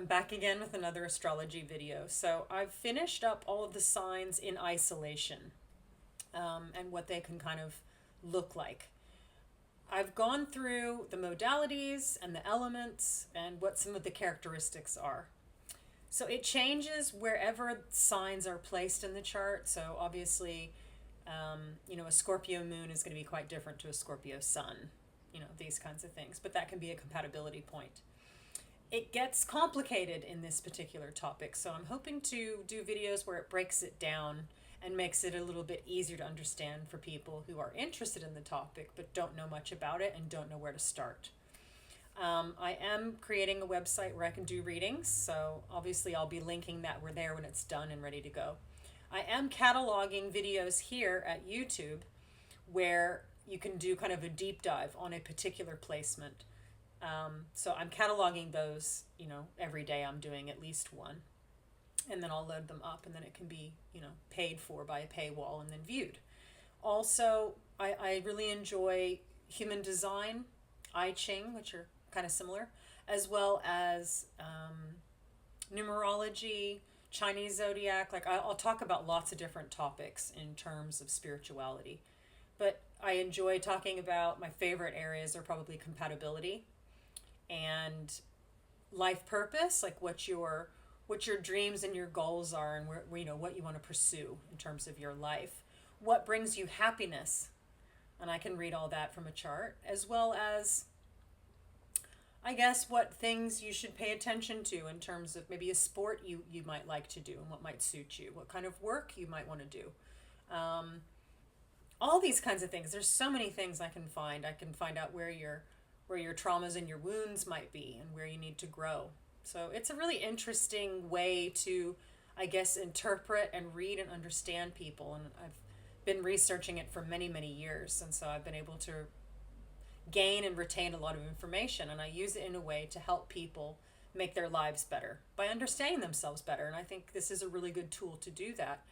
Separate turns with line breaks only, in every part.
I'm back again with another astrology video. So I've finished up all of the signs in isolation, and what they can kind of look like. I've gone through the modalities and the elements and what some of the characteristics are. So it changes wherever signs are placed in the chart. So obviously, a Scorpio moon is going to be quite different to a Scorpio sun, these kinds of things. But that can be a compatibility point. It gets complicated in this particular topic, so I'm hoping to do videos where it breaks it down and makes it a little bit easier to understand for people who are interested in the topic but don't know much about it and don't know where to start. I am creating a website where I can do readings, so obviously I'll be linking that we're there when it's done and ready to go. I am cataloging videos here at YouTube where you can do kind of a deep dive on a particular placement. So I'm cataloging those, every day I'm doing at least one. And then I'll load them up, and then it can be, paid for by a paywall and then viewed. Also, I really enjoy human design, I Ching, which are kind of similar, as well as numerology, Chinese zodiac. Like I'll talk about lots of different topics in terms of spirituality. But I enjoy talking about my favorite areas are probably compatibility and life purpose, like what your dreams and your goals are, and where what you want to pursue in terms of your life, what brings you happiness, and I can read all that from a chart, as well as I guess what things you should pay attention to in terms of maybe a sport you might like to do and what might suit you, what kind of work you might want to do. All these kinds of things. There's so many things I can find. I can find out where your traumas and your wounds might be and where you need to grow. So it's a really interesting way to, I guess, interpret and read and understand people. And I've been researching it for many, many years. And so I've been able to gain and retain a lot of information. And I use it in a way to help people make their lives better by understanding themselves better. And I think this is a really good tool to do that.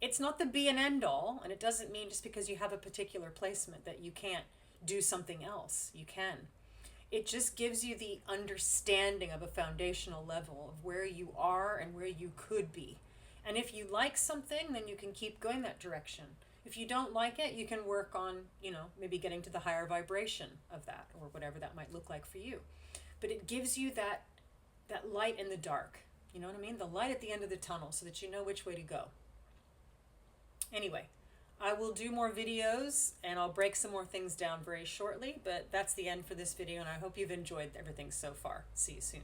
It's not the be and end all. And it doesn't mean just because you have a particular placement that you can't do something else. You can. It just gives you the understanding of a foundational level of where you are and where you could be. And if you like something, then you can keep going that direction. If you don't like it, you can work on, maybe getting to the higher vibration of that or whatever that might look like for you. But it gives you that light in the dark. You know what I mean? The light at the end of the tunnel so that you know which way to go. Anyway, I will do more videos and I'll break some more things down very shortly, but that's the end for this video, and I hope you've enjoyed everything so far. See you soon.